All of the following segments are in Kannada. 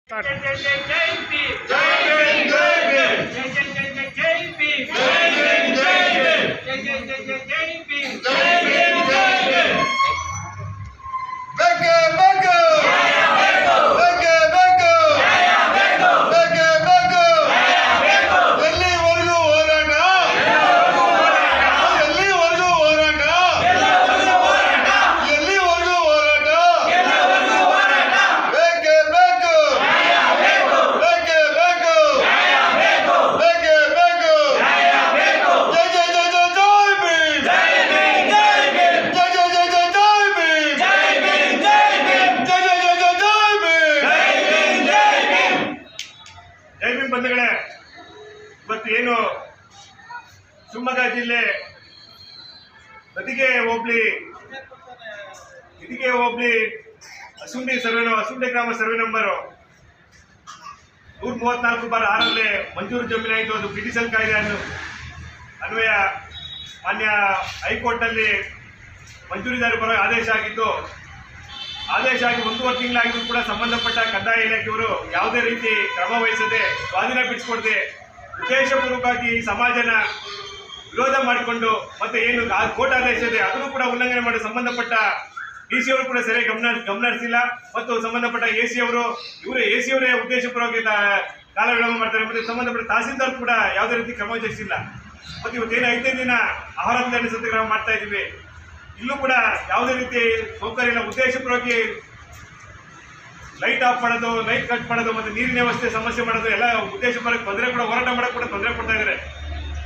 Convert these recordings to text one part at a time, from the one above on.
जय जय जय जय भीम जय जय जय जय जय भीम जय जय जय जय जय जय भीम जय जय जय बेके बेके बेके बेके बेके बेके ಎಲ್ಲಿವರೆಗೂ ಹೋರಾಟ ಎಲ್ಲಿವರೆಗೂ ಹೋರಾಟ ಎಲ್ಲಿವರೆಗೂ ಹೋರಾಟ ಬೇಕೆ ಬೇಕು ಬೇಕೆ ಬೇಕು ಬೇಕೆ ಬೇಕು ಜೈ ಜೈ ಜೈ ಜೈ ಜೈ ಭೀಮ್ ಜೈ ಜೈ ಜೈ ಜೈ ಜೈ ಭೀಮ್ ಜೈ ಜೈ ಜೈ ಜೈ ಜೈ ಭೀಮ್ ಜೈ ಭೀಮ್ ಬಂಧುಗಳೇ, ಇವತ್ತು ಏನು ಶಿವಮೊಗ್ಗ ಜಿಲ್ಲೆ ಗದಿಗೆ ಹೋಬಳಿ ಅಸುಂಡಿ ಗ್ರಾಮ ಸರ್ವೆ ನಂಬರ್ 134/6 ಮಂಜೂರು ಜಮೀನಾಯಿತು. ಅದು ಬ್ರಿಟಿಷರ್ ಕಾಯ್ದೆ ಅನ್ವಯ ಮಾನ್ಯ ಹೈಕೋರ್ಟ್ನಲ್ಲಿ ಮಂಜೂರಿದಾರಿ ಬರೋ ಆದೇಶ ಆಗಿದ್ದು, ಆದೇಶ ಆಗಿ 1.5 ತಿಂಗಳಾಗಿದ್ದು ಕೂಡ ಸಂಬಂಧಪಟ್ಟ ಕಂದಾಯ ಇಲಾಖೆಯವರು ಯಾವುದೇ ರೀತಿ ಕ್ರಮ ವಹಿಸದೆ ಸ್ವಾಧೀನ ಬಿಡಿಸಿಕೊಡದೆ ಉದ್ದೇಶಪೂರ್ವಕವಾಗಿ ಸಮಾಜನ ವಿರೋಧ ಮಾಡಿಕೊಂಡು ಮತ್ತೆ ಏನು ಕೋರ್ಟ್ ಆದೇಶ ಇದೆ ಅದನ್ನು ಕೂಡ ಉಲ್ಲಂಘನೆ ಮಾಡಿ ಸಂಬಂಧಪಟ್ಟ ಡಿ ಸಿ ಅವರು ಕೂಡ ಸರಿಯಾಗಿ ಗಮನಿಸಿಲ್ಲ ಮತ್ತು ಸಂಬಂಧಪಟ್ಟ ಎ ಸಿ ಅವರು ಅವರೇ ಉದ್ದೇಶಪೂರ್ವಕವಾಗಿ ಕಾಲ ವಿಳಂಬ ಮಾಡ್ತಾರೆ. ಮತ್ತೆ ಸಂಬಂಧಪಟ್ಟ ತಹಸೀಲ್ದಾರ್ ಕೂಡ ಯಾವುದೇ ರೀತಿ ಕ್ರಮ ವಹಿಸಿಲ್ಲ. ಮತ್ತು ಇವತ್ತೇನು 5ನೇ ದಿನ ಆಹಾರ ಧಾನ್ಯ ಸತ್ಯಾಗ್ರಹ ಮಾಡ್ತಾ ಇದ್ದೀವಿ. ಇಲ್ಲೂ ಕೂಡ ಯಾವುದೇ ರೀತಿ ಸೌಕರ್ಯ ಇಲ್ಲ. ಉದ್ದೇಶಪೂರ್ವಕವಾಗಿ ಲೈಟ್ ಆಫ್ ಮಾಡೋದು, ಲೈಟ್ ಕಟ್ ಮಾಡೋದು ಮತ್ತು ನೀರಿನ ವ್ಯವಸ್ಥೆ ಸಮಸ್ಯೆ ಮಾಡೋದು ಎಲ್ಲ ಉದ್ದೇಶಪೂರ್ವಕ ತೊಂದರೆ ಕೂಡ ಹೋರಾಟ ಮಾಡೋಕ್ಕೆ ಕೂಡ ತೊಂದರೆ ಕೊಡ್ತಾ ಇದ್ದಾರೆ.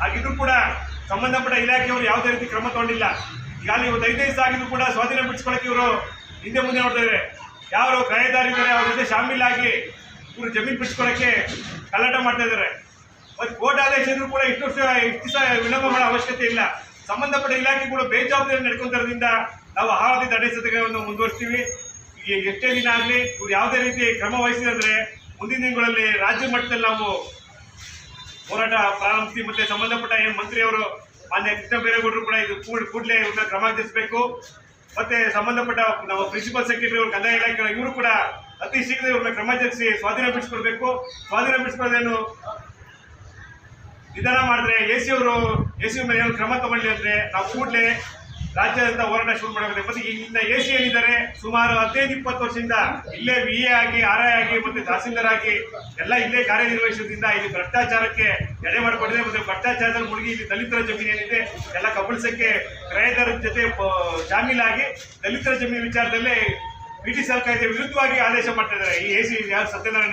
ಹಾಗಿದ್ರು ಕೂಡ ಸಂಬಂಧಪಟ್ಟ ಇಲಾಖೆಯವರು ಯಾವುದೇ ರೀತಿ ಕ್ರಮ ತಗೊಂಡಿಲ್ಲ. ಈಗಾಗಲೇ ಇವತ್ತು 5 ದಿವಸ ಆಗಿದ್ದು ಕೂಡ ಸ್ವಾಧೀನ ಬಿಡಿಸ್ಕೊಳ್ಳೋಕೆ ಇವರು ಹಿಂದೆ ಮುಂದೆ ನೋಡ್ತಾ ಇದ್ದಾರೆ. ಯಾರು ಕ್ರಯದಾರಿದ್ದಾರೆ ಅವ್ರ ಜೊತೆ ಶಾಮೀಲಾಗಿ ಇವರು ಜಮೀನು ಬಿಡಿಸ್ಕೊಳ್ಳೋಕ್ಕೆ ಕಲಾಟ ಮಾಡ್ತಾ ಇದ್ದಾರೆ. ಮತ್ತು ಕೋರ್ಟ್ ಆದೇಶ ಇದ್ರೂ ಕೂಡ ಇಷ್ಟು ದಿವಸ ವಿಳಂಬ ಮಾಡೋ ಅವಶ್ಯಕತೆ ಇಲ್ಲ. ಸಂಬಂಧಪಟ್ಟ ಇಲಾಖೆಗಳು ಬೇಜವಾಬ್ದಾರಿ ನಡ್ಕೊಂತಿರೋದ್ರಿಂದ ನಾವು ಆಹಾರದ ತಡೆ ಸತ್ಯಾಗ್ರಹವನ್ನು ಮುಂದುವರಿಸ್ತೀವಿ. ಎಷ್ಟೇ ದಿನ ಆಗಲಿ ಇವ್ರು ಯಾವುದೇ ರೀತಿ ಕ್ರಮ ವಹಿಸಿದ್ರೆ ಮುಂದಿನ ದಿನಗಳಲ್ಲಿ ರಾಜ್ಯ ಮಟ್ಟದಲ್ಲಿ ನಾವು ಹೋರಾಟ ಪ್ರಾರಂಭಿಸ್ತೀವಿ. ಮತ್ತು ಸಂಬಂಧಪಟ್ಟ ಮಂತ್ರಿಯವರು ಮಾನ್ಯ ಕೃಷ್ಣ ಬೈರೇಗೌಡರು ಕೂಡ ಇದು ಕೂಡಲೇ ಇವ್ರನ್ನ ಕ್ರಮ ಜರುಗಿಸಬೇಕು. ಮತ್ತು ಸಂಬಂಧಪಟ್ಟ ನಾವು ಪ್ರಿನ್ಸಿಪಲ್ ಸೆಕ್ರೆಟರಿ ಅವರು ಕಂದಾಯ ಇಲಾಖೆ ಇವರು ಕೂಡ ಅತಿ ಶೀಘ್ರ ಇವ್ರನ್ನ ಕ್ರಮ ಜರುಗಿಸಿ ಸ್ವಾಧೀನ ಬಿಡಿಸ್ಕೊಳ್ಬೇಕು. ಸ್ವಾಧೀನ ಬಿಡಿಸ್ಕೊಳ್ಳೋದೇನು ನಿಧಾನ ಮಾಡಿದ್ರೆ ಎ ಸಿ ಮೇಲೆ ಏನು ಕ್ರಮ ತಗೊಳ್ಳಿ ಅಂದರೆ ನಾವು ಕೂಡಲೇ ರಾಜ್ಯಾದ್ಯಂತ ಹೋರಾಟ ಶುರು ಮಾಡಬೇಕು. ಮತ್ತು ಇನ್ನು ಎ ಸಿ ಏನಿದ್ದಾರೆ ಸುಮಾರು 15-20 ವರ್ಷದಿಂದ ಇಲ್ಲೇ ವಿ ಎ ಆಗಿ ಆರ್ ಐ ಆಗಿ ಮತ್ತು ತಹಸೀಲ್ದಾರ್ ಆಗಿ ಎಲ್ಲ ಇಲ್ಲೇ ಕಾರ್ಯನಿರ್ವಹಿಸೋದ್ರಿಂದ ಇಲ್ಲಿ ಭ್ರಷ್ಟಾಚಾರಕ್ಕೆ ಎಡೆ ಮಾಡಿಕೊಂಡಿದೆ. ಮತ್ತು ಭ್ರಷ್ಟಾಚಾರದಲ್ಲಿ ಮುಳುಗಿ ಇಲ್ಲಿ ದಲಿತರ ಜಮೀನು ಏನಿದೆ ಎಲ್ಲ ಕಬಳಿಸಕ್ಕೆ ಕ್ರಯದಾರರ ಜೊತೆ ಶಾಮೀಲಾಗಿ ದಲಿತರ ಜಮೀನು ವಿಚಾರದಲ್ಲೇ ಬ್ರಿಟಿಷ್ ಸರ್ಕಾರದ ವಿರುದ್ಧವಾಗಿ ಆದೇಶ ಮಾಡ್ತಾ ಇದ್ದಾರೆ. ಈ ಎ ಸಿ ಯಾರು ಸತ್ಯನಾರಾಯಣ